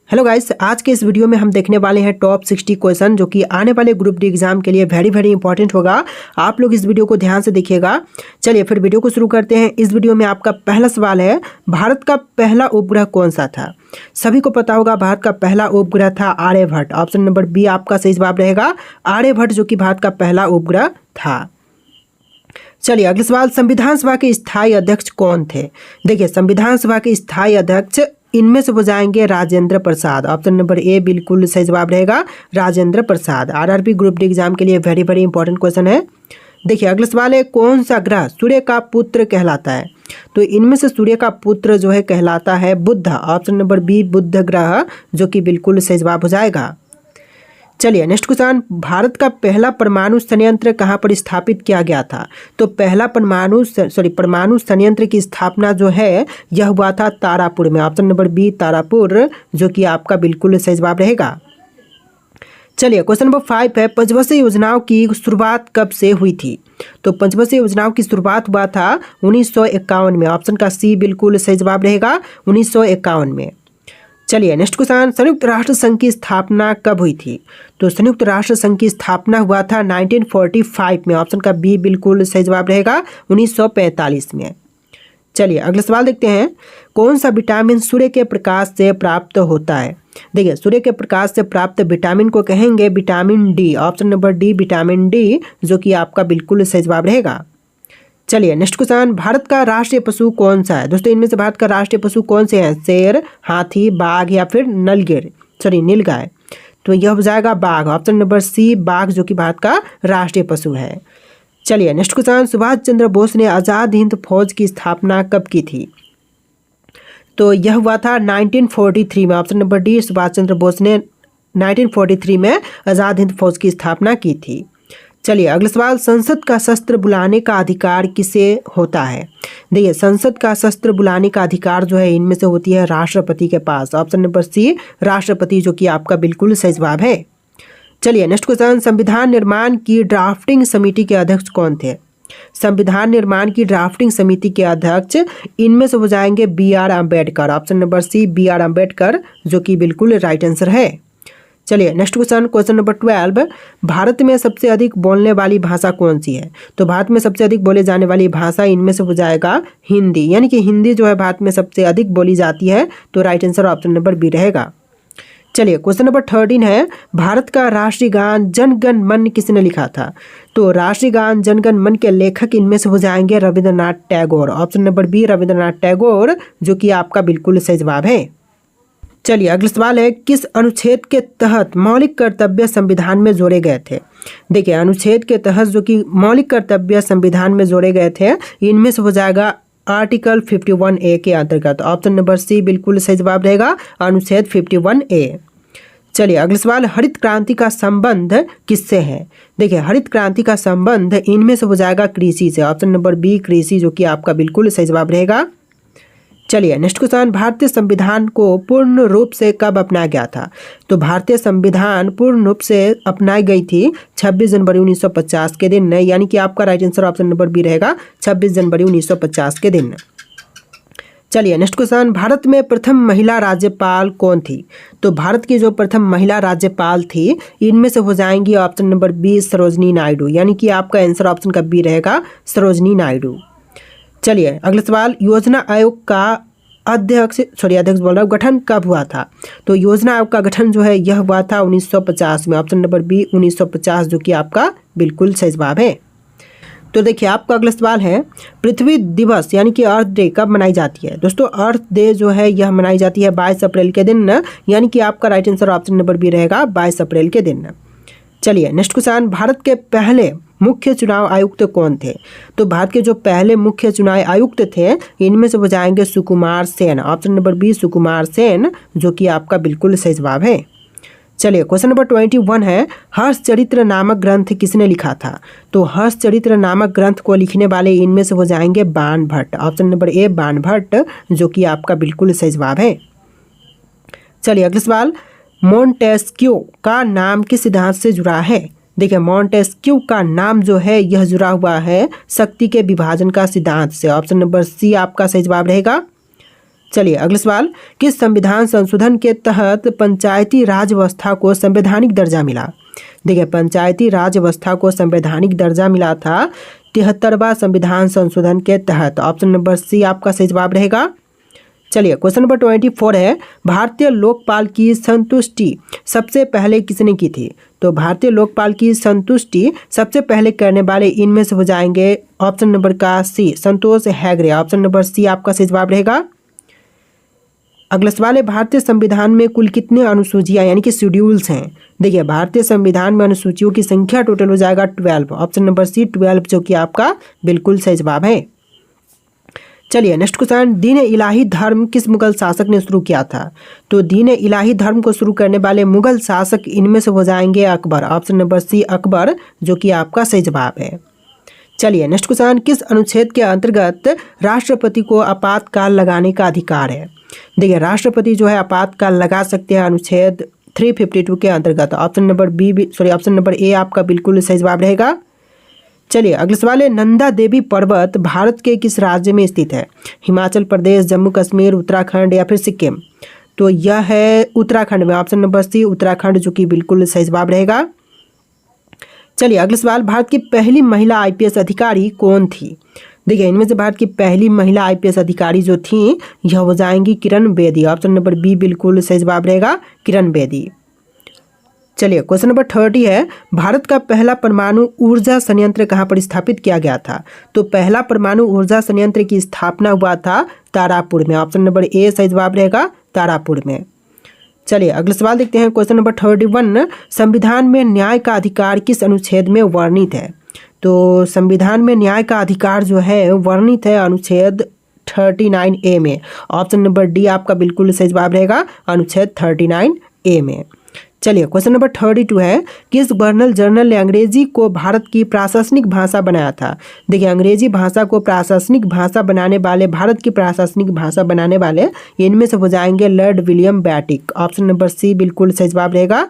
Hello guys, आज के इस वीडियो में हम देखने वाले हैं टॉप 60 क्वेश्चन जो कि आने वाले ग्रुप डी एग्जाम के लिए वेरी इंपॉर्टेंट होगा। आप लोग इस वीडियो को ध्यान से देखिएगा। चलिए फिर वीडियो को शुरू करते हैं। इस वीडियो में आपका पहला सवाल है, भारत का पहला उपग्रह कौन सा था? सभी को पता होगा भारत का पहला उपग्रह था आर्यभट्ट। ऑप्शन नंबर बी आपका सही जवाब रहेगा, आर्यभट्ट जो कि भारत का पहला उपग्रह था। चलिए अगला सवाल, संविधान सभा के स्थायी अध्यक्ष कौन थे? देखिए संविधान सभा के स्थायी अध्यक्ष इनमें से हो जाएंगे Rajendra Prasad. Option number A बिल्कुल सही जवाब रहेगा, Rajendra Prasad. RRB group D exam के लिए वेरी इंपॉर्टेंट क्वेश्चन है। देखिए अगला सवाल है, कौन सा ग्रह सूर्य का पुत्र कहलाता है? तो इनमें से सूर्य का पुत्र जो है कहलाता है बुध। ऑप्शन नंबर बी बुध ग्रह जो कि बिल्कुल सही जवाब हो जाएगा। चलिए नेक्स्ट क्वेश्चन, भारत का पहला परमाणु संयंत्र कहाँ पर स्थापित किया गया था? तो पहला परमाणु संयंत्र की स्थापना जो है यह हुआ था तारापुर में। ऑप्शन नंबर बी तारापुर जो कि आपका बिल्कुल सही जवाब रहेगा। चलिए क्वेश्चन नंबर 5 है, पंचवर्षीय योजनाओं की शुरुआत कब से हुई थी? तो पंचवर्षीय योजनाओं की शुरुआत हुआ था 1951 में। ऑप्शन का सी बिल्कुल सही जवाब रहेगा, 1951 में। चलिए नेक्स्ट क्वेश्चन, संयुक्त राष्ट्र संघ की स्थापना कब हुई थी? तो संयुक्त राष्ट्र संघ की स्थापना हुआ था 1945 में। ऑप्शन का बी बिल्कुल सही जवाब रहेगा, 1945 में। चलिए अगला सवाल देखते हैं, कौन सा विटामिन सूर्य के प्रकाश से प्राप्त होता है? देखिए सूर्य के प्रकाश से प्राप्त विटामिन को कहेंगे vitamin D. Option number D vitamin D जो कि आपका बिल्कुल सही जवाब रहेगा। चलिए नेक्स्ट क्वेश्चन, भारत का राष्ट्रीय पशु कौन सा है? दोस्तों इनमें से भारत का राष्ट्रीय पशु कौन से हैं? शेर, हाथी, बाघ या फिर नीलगाय। तो यह हो जाएगा बाघ। ऑप्शन नंबर सी बाघ जो कि भारत का राष्ट्रीय पशु है। चलिए नेक्स्ट क्वेश्चन, सुभाष चंद्र बोस ने आज़ाद हिंद फौज की स्थापना कब की थी? तो यह हुआ था 1943 में। Option number D Subhash Chandra Bose ने 1943 में आज़ाद हिंद फौज की स्थापना की थी। चलिए अगला सवाल, संसद का शस्त्र बुलाने का अधिकार किसे होता है? देखिए संसद का शस्त्र बुलाने का अधिकार जो है इनमें से होती है राष्ट्रपति के पास। ऑप्शन नंबर सी राष्ट्रपति जो कि आपका बिल्कुल सही जवाब है। चलिए नेक्स्ट क्वेश्चन, संविधान निर्माण की ड्राफ्टिंग समिति के अध्यक्ष कौन थे? संविधान निर्माण की ड्राफ्टिंग समिति के अध्यक्ष इनमें से हो जाएंगे BR Ambedkar. Option number C BR Ambedkar जो कि बिल्कुल राइट आंसर है। चलिए नेक्स्ट क्वेश्चन नंबर 12, भारत में सबसे अधिक बोलने वाली भाषा कौन सी है? तो भारत में सबसे अधिक बोले जाने वाली भाषा इनमें से हो जाएगा हिंदी, यानी कि हिंदी जो है भारत में सबसे अधिक बोली जाती है। तो right answer option number B रहेगा। चलिए क्वेश्चन नंबर 13 है, भारत का राष्ट्रीय गान जन गण मन किसने लिखा था? तो राष्ट्रीय गान जन गण मन के लेखक इनमें से हो जाएंगे Rabindranath Tagore. Option number B Rabindranath Tagore जो कि आपका बिल्कुल सही जवाब है। चलिए अगला सवाल है, किस अनुच्छेद के तहत मौलिक कर्तव्य संविधान में जोड़े गए थे? देखिए अनुच्छेद के तहत जो कि मौलिक कर्तव्य संविधान में जोड़े गए थे इनमें से हो जाएगा आर्टिकल 51A के अंतर्गत। ऑप्शन नंबर सी बिल्कुल सही जवाब रहेगा, अनुच्छेद 51A। चलिए अगला सवाल, हरित क्रांति का संबंध किससे है? देखिए हरित क्रांति का संबंध इनमें से हो जाएगा कृषि से। ऑप्शन नंबर बी कृषि जो कि आपका बिल्कुल सही जवाब रहेगा। चलिए नेक्स्ट क्वेश्चन, भारतीय संविधान को पूर्ण रूप से कब अपनाया गया था? तो भारतीय संविधान पूर्ण रूप से अपनाई गई थी 26 जनवरी 1950 के दिन, यानी कि आपका right answer option number B रहेगा, 26 जनवरी 1950 के दिन। चलिए नेक्स्ट क्वेश्चन, भारत में प्रथम महिला राज्यपाल कौन थी? तो भारत की जो प्रथम महिला राज्यपाल थी इनमें से हो जाएंगी option number B Sarojini Naidu, यानी कि आपका आंसर ऑप्शन का बी रहेगा, सरोजनी नायडू। चलिए अगला सवाल, योजना आयोग का अध्यक्ष बोल रहा हूँ, गठन कब हुआ था? तो योजना आयोग का गठन जो है यह हुआ था 1950 में। ऑप्शन नंबर बी 1950 जो कि आपका बिल्कुल सही जवाब है। तो देखिए आपका अगला सवाल है, पृथ्वी दिवस यानी कि अर्थ डे कब मनाई जाती है? दोस्तों अर्थ डे जो है यह मनाई जाती है 22 अप्रैल के दिन, यानी कि आपका right answer option number B रहेगा, 22 अप्रैल के दिन। चलिए नेक्स्ट क्वेश्चन, भारत के पहले मुख्य चुनाव आयुक्त कौन थे? तो भारत के जो पहले मुख्य चुनाव आयुक्त थे इनमें से हो जाएंगे Sukumar Sen. Option number B Sukumar Sen जो कि आपका बिल्कुल सही जवाब है। चलिए क्वेश्चन नंबर 21 है, हर्षचरित्र नामक ग्रंथ किसने लिखा था? तो हर्षचरित्र नामक ग्रंथ को लिखने वाले इनमें से हो जाएंगे Banabhatta. Option number A Banabhatta जो कि आपका बिल्कुल सही जवाब है। चलिए अगला सवाल, मोंटेस्क्यू का नाम किस सिद्धांत से जुड़ा है? देखिए मोंटेस्क्यू का नाम जो है यह जुड़ा हुआ है शक्ति के विभाजन का सिद्धांत से। ऑप्शन नंबर सी आपका सही जवाब रहेगा। चलिए अगला सवाल, किस संविधान संशोधन के तहत पंचायती राज व्यवस्था को संवैधानिक दर्जा मिला? देखिए पंचायती राज व्यवस्था को संवैधानिक दर्जा मिला था 73वां संविधान संशोधन के तहत। ऑप्शन नंबर सी आपका सही जवाब रहेगा। चलिए क्वेश्चन नंबर 24 है, भारतीय लोकपाल की संतुष्टि सबसे पहले किसने की थी? तो भारतीय लोकपाल की संतुष्टि सबसे पहले करने वाले इनमें से हो जाएंगे ऑप्शन नंबर का सी, संतोष हेगड़े। ऑप्शन नंबर सी आपका सही जवाब रहेगा। अगला सवाल है, भारतीय संविधान में कुल कितने अनुसूचियां यानी कि शेड्यूल्स हैं? देखिए भारतीय संविधान में अनुसूचियों की संख्या टोटल हो जाएगा 12। ऑप्शन नंबर सी 12 जो कि आपका बिल्कुल सही जवाब है। चलिए नेक्स्ट क्वेश्चन, दीन इलाही धर्म किस मुगल शासक ने शुरू किया था? तो दीन इलाही धर्म को शुरू करने वाले मुगल शासक इनमें से हो जाएंगे Akbar. Option number C Akbar जो कि आपका सही जवाब है। चलिए नेक्स्ट क्वेश्चन, किस अनुच्छेद के अंतर्गत राष्ट्रपति को आपातकाल लगाने का अधिकार है? देखिए राष्ट्रपति जो है आपातकाल लगा सकते हैं अनुच्छेद 352 के अंतर्गत। ऑप्शन नंबर ए आपका बिल्कुल सही जवाब रहेगा। चलिए अगला सवाल है, नंदा देवी पर्वत भारत के किस राज्य में स्थित है? हिमाचल प्रदेश, जम्मू कश्मीर, उत्तराखंड या फिर सिक्किम? तो यह है उत्तराखंड में। ऑप्शन नंबर सी उत्तराखंड जो कि बिल्कुल सही जवाब रहेगा। चलिए अगला सवाल, भारत की पहली महिला आईपीएस अधिकारी कौन थी? देखिए इनमें से भारत की पहली महिला आईपीएस अधिकारी जो थी यह हो जाएंगी Kiran Bedi. Option number B बिल्कुल सही जवाब रहेगा, किरण बेदी। चलिए क्वेश्चन नंबर 30 है, भारत का पहला परमाणु ऊर्जा संयंत्र कहाँ पर स्थापित किया गया था? तो पहला परमाणु ऊर्जा संयंत्र की स्थापना हुआ था तारापुर में। ऑप्शन नंबर ए सही जवाब रहेगा, तारापुर में। चलिए अगला सवाल देखते हैं क्वेश्चन नंबर 31, संविधान में न्याय का अधिकार किस अनुच्छेद में वर्णित है? तो संविधान में न्याय का अधिकार जो है वर्णित है अनुच्छेद 39A में। ऑप्शन नंबर डी आपका बिल्कुल सही जवाब रहेगा, अनुच्छेद 39A में। चलिए क्वेश्चन नंबर 32 है, किस गवर्नर जनरल ने अंग्रेजी को भारत की प्रशासनिक भाषा बनाया था? देखिए अंग्रेजी भाषा को प्रशासनिक भाषा बनाने वाले, भारत की प्रशासनिक भाषा बनाने वाले इनमें से हो जाएंगे lord William Bentinck. Option number C बिल्कुल सही जवाब रहेगा।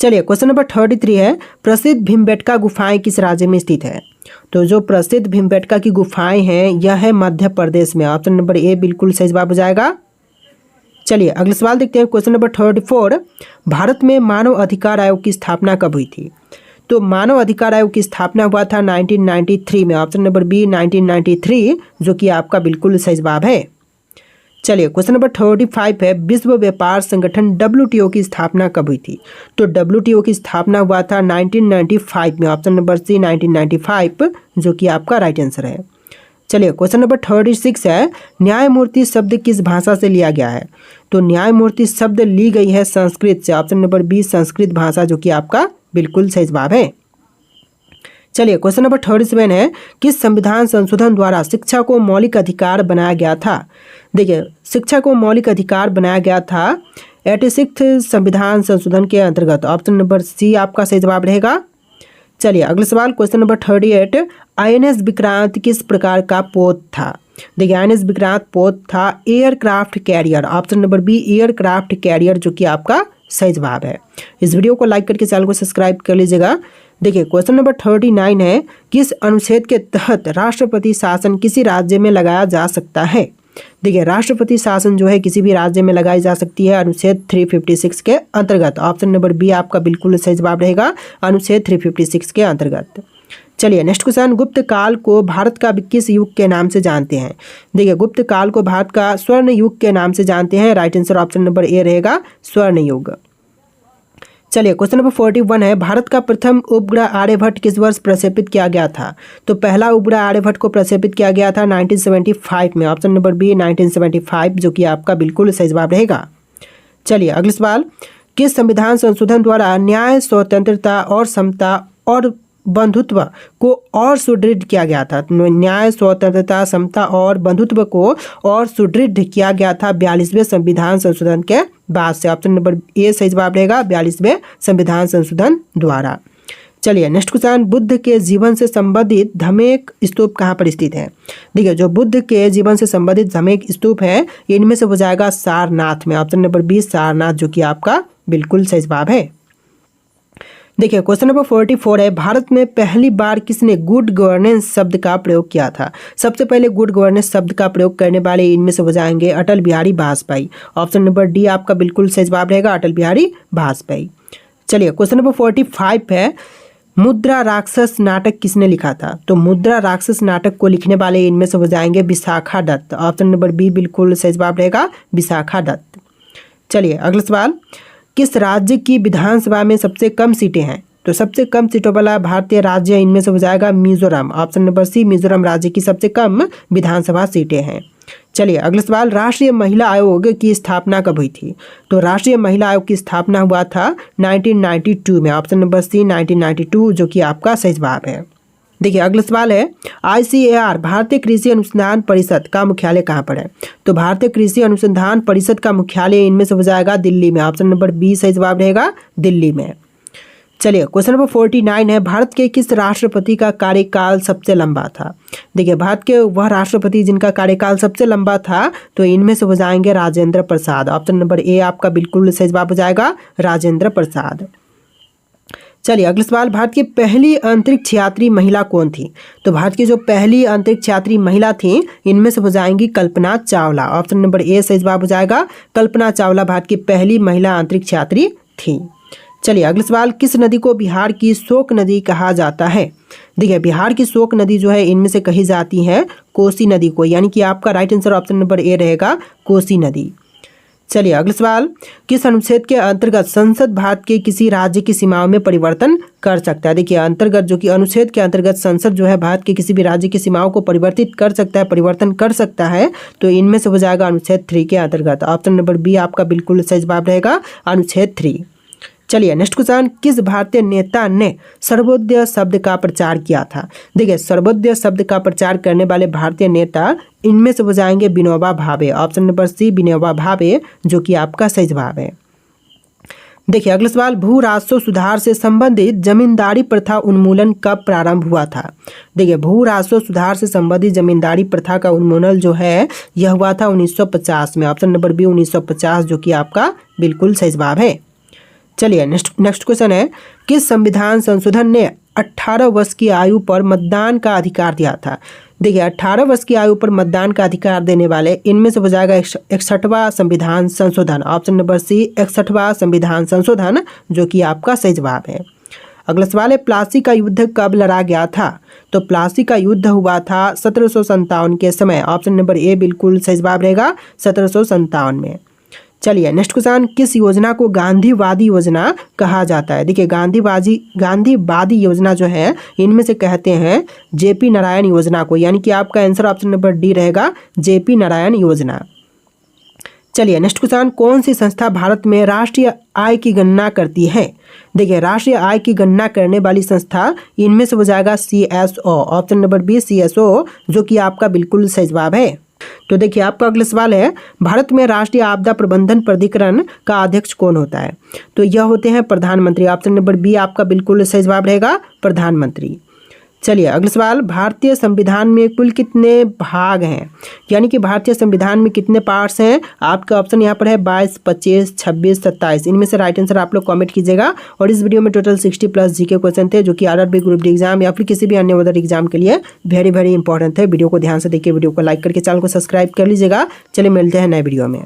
चलिए क्वेश्चन नंबर 33 है, प्रसिद्ध भीमबेटका गुफाएं किस राज्य में स्थित है? तो जो प्रसिद्ध भीमबेटका की गुफाएं हैं यह है मध्य प्रदेश में। ऑप्शन नंबर ए बिल्कुल सही जवाब हो जाएगा। चलिए अगला सवाल देखते हैं क्वेश्चन नंबर 34, भारत में मानव अधिकार आयोग की स्थापना कब हुई थी? तो मानव अधिकार आयोग की स्थापना हुआ था 1993 में। ऑप्शन नंबर बी 1993 जो कि आपका बिल्कुल सही जवाब है। चलिए क्वेश्चन नंबर 35 है, विश्व व्यापार संगठन WTO की स्थापना कब हुई थी? तो WTO की स्थापना हुआ था 1995 में। ऑप्शन नंबर सी 1995 जो कि आपका राइट आंसर है। चलिए क्वेश्चन नंबर 36 है, न्यायमूर्ति शब्द किस भाषा से लिया गया है? तो न्यायमूर्ति शब्द ली गई है संस्कृत से। ऑप्शन नंबर बी संस्कृत भाषा जो कि आपका बिल्कुल सही जवाब है। चलिए क्वेश्चन नंबर 37 है, किस संविधान संशोधन द्वारा शिक्षा को मौलिक अधिकार बनाया गया था? देखिए शिक्षा को मौलिक अधिकार बनाया गया था 86 संविधान संशोधन के अंतर्गत। ऑप्शन नंबर सी आपका सही जवाब रहेगा। चलिए अगला सवाल क्वेश्चन नंबर 38, INS विक्रांत किस प्रकार का पोत था? देखिए INS विक्रांत पोत था aircraft carrier. Option number B aircraft carrier जो कि आपका सही जवाब है। इस वीडियो को लाइक करके चैनल को सब्सक्राइब कर लीजिएगा। देखिए क्वेश्चन नंबर 39 है, किस अनुच्छेद के तहत राष्ट्रपति शासन किसी राज्य में लगाया जा सकता है? देखिए राष्ट्रपति शासन जो है किसी भी राज्य में लगाई जा सकती है अनुच्छेद 356 के अंतर्गत। ऑप्शन नंबर बी आपका बिल्कुल सही जवाब रहेगा, अनुच्छेद 356 के अंतर्गत। चलिए नेक्स्ट क्वेश्चन, गुप्त काल को भारत का किस युग के नाम से जानते हैं? देखिए गुप्त काल को भारत का स्वर्ण युग के नाम से जानते हैं। Right answer option number A रहेगा, स्वर्ण युग। चलिए क्वेश्चन नंबर 41 है, भारत का प्रथम उपग्रह आर्यभट्ट किस वर्ष प्रक्षेपित किया गया था? तो पहला उपग्रह आर्यभट्ट को प्रक्षेपित किया गया था 1975 में। ऑप्शन नंबर बी 1975 जो कि आपका बिल्कुल सही जवाब रहेगा। चलिए अगला सवाल, किस संविधान संशोधन द्वारा न्याय, स्वतंत्रता और समता और बंधुत्व को और सुदृढ़ किया गया था? न्याय, स्वतंत्रता, समता और बंधुत्व को और सुदृढ़ किया गया था 42वें संविधान संशोधन के बाद से। ऑप्शन नंबर ए सही जवाब रहेगा, 42वें संविधान संशोधन द्वारा। चलिए नेक्स्ट क्वेश्चन, बुद्ध के जीवन से संबंधित धमेक स्तूप कहाँ पर स्थित है? देखिए जो बुद्ध के जीवन से संबंधित धमेक स्तूप है इनमें से हो जाएगा सारनाथ में। ऑप्शन नंबर बी सारनाथ जो कि आपका बिल्कुल सही जवाब है। देखिए क्वेश्चन नंबर 44 है, भारत में पहली बार किसने गुड गवर्नेंस शब्द का प्रयोग किया था? सबसे पहले गुड गवर्नेंस शब्द का प्रयोग करने वाले इनमें से हो जाएंगे Atal Bihari Vajpayee. Option number D आपका बिल्कुल सही जवाब रहेगा, अटल बिहारी वाजपेयी। चलिए क्वेश्चन नंबर 45 है, मुद्रा राक्षस नाटक किसने लिखा था? तो मुद्रा राक्षस नाटक को लिखने वाले इनमें से हो जाएंगे Vishakha Datta. Option number B बिल्कुल सही जवाब रहेगा, विशाखा दत्त। चलिए अगला सवाल, किस राज्य की विधानसभा में सबसे कम सीटें हैं? तो सबसे कम सीटों वाला भारतीय राज्य इनमें से हो जाएगा Mizoram. Option number C Mizoram राज्य की सबसे कम विधानसभा सीटें हैं। चलिए अगला सवाल, राष्ट्रीय महिला आयोग की स्थापना कब हुई थी? तो राष्ट्रीय महिला आयोग की स्थापना हुआ था 1992 में। ऑप्शन नंबर सी 1992 जो कि आपका सही जवाब है। देखिए अगला सवाल है, ICAR भारतीय कृषि अनुसंधान परिषद का मुख्यालय कहाँ पर है? तो भारतीय कृषि अनुसंधान परिषद का मुख्यालय इनमें से हो जाएगा दिल्ली में। ऑप्शन नंबर बी सही जवाब रहेगा, दिल्ली में। चलिए क्वेश्चन नंबर 49 है, भारत के किस राष्ट्रपति का कार्यकाल सबसे लंबा था? देखिए भारत के वह राष्ट्रपति जिनका कार्यकाल सबसे लंबा था तो इनमें से हो जाएंगे Rajendra Prasad. Option number A आपका बिल्कुल सही जवाब हो जाएगा, राजेंद्र प्रसाद। चलिए अगला सवाल, भारत की पहली अंतरिक्ष यात्री महिला कौन थी? तो भारत की जो पहली अंतरिक्ष यात्री महिला थी इनमें से हो जाएंगी Kalpana Chawla. Option number A सही जवाब हो जाएगा, कल्पना चावला भारत की पहली महिला अंतरिक्ष यात्री थी। चलिए अगला सवाल, किस नदी को बिहार की शोक नदी कहा जाता है? देखिए बिहार की शोक नदी जो है इनमें से कही जाती है कोसी नदी को, यानी कि आपका right answer option number A रहेगा, कोसी नदी। चलिए अगला सवाल, किस अनुच्छेद के अंतर्गत संसद भारत के किसी राज्य की सीमाओं में परिवर्तन कर सकता है? देखिए अंतर्गत जो कि अनुच्छेद के अंतर्गत संसद जो है भारत के किसी भी राज्य की सीमाओं को परिवर्तित कर सकता है, परिवर्तन कर सकता है, तो इनमें से हो जाएगा अनुच्छेद 3 के अंतर्गत। ऑप्शन नंबर बी आपका बिल्कुल सही जवाब रहेगा, अनुच्छेद 3। चलिए नेक्स्ट क्वेश्चन, किस भारतीय नेता ने सर्वोदय शब्द का प्रचार किया था? देखिए सर्वोदय शब्द का प्रचार करने वाले भारतीय नेता इनमें से हो जाएंगे विनोबा भावे। ऑप्शन नंबर सी विनोबा भावे जो कि आपका सही जवाब है। देखिए अगला सवाल, भू राजस्व सुधार से संबंधित जमींदारी प्रथा उन्मूलन कब प्रारंभ हुआ था? देखिए भू राजस्व सुधार से संबंधित जमींदारी प्रथा का उन्मूलन जो है यह हुआ था 1950 में। ऑप्शन नंबर बी 1950 जो कि आपका बिल्कुल सही जवाब है। चलिए नेक्स्ट क्वेश्चन है, किस संविधान संशोधन ने 18 वर्ष की आयु पर मतदान का अधिकार दिया था? देखिए 18 वर्ष की आयु पर मतदान का अधिकार देने वाले इनमें से हो जाएगा 61वां संविधान संशोधन। ऑप्शन नंबर सी 61वां संविधान संशोधन जो कि आपका सही जवाब है। अगला सवाल है, प्लासी का युद्ध कब लड़ा गया था? तो प्लासी का युद्ध हुआ था 1757 के समय। ऑप्शन नंबर ए बिल्कुल सही जवाब रहेगा, 1757 में। चलिए नेक्स्ट क्वेश्चन, किस योजना को गांधीवादी योजना कहा जाता है? देखिए गांधीवादी योजना जो है इनमें से कहते हैं जेपी नारायण योजना को, यानी कि आपका आंसर ऑप्शन नंबर डी रहेगा, जेपी नारायण योजना। चलिए नेक्स्ट क्वेश्चन, कौन सी संस्था भारत में राष्ट्रीय आय की गणना करती है? देखिए राष्ट्रीय आय की गणना करने वाली संस्था इनमें से हो जाएगा CSO। Option number B CSO जो कि आपका बिल्कुल सही जवाब है। तो देखिए आपका अगला सवाल है, भारत में राष्ट्रीय आपदा प्रबंधन प्राधिकरण का अध्यक्ष कौन होता है? तो यह होते हैं प्रधानमंत्री। ऑप्शन नंबर बी आपका बिल्कुल सही जवाब रहेगा, प्रधानमंत्री। चलिए अगला सवाल, भारतीय संविधान में कुल कितने भाग हैं? यानी कि भारतीय संविधान में कितने पार्ट्स हैं? आपका ऑप्शन यहाँ पर है 22, 25, 26, 27। इनमें से राइट आंसर आप लोग कमेंट कीजिएगा। और इस वीडियो में टोटल 60+ जीके क्वेश्चन थे जो कि RRB ग्रुप डी एग्जाम या फिर किसी भी अन्य अदर एग्जाम के लिए वेरी इंपॉर्टेंट थे। वीडियो को ध्यान से देखिए, वीडियो को लाइक करके चैनल को सब्सक्राइब कर लीजिएगा। चलिए मिलते हैं नए वीडियो में।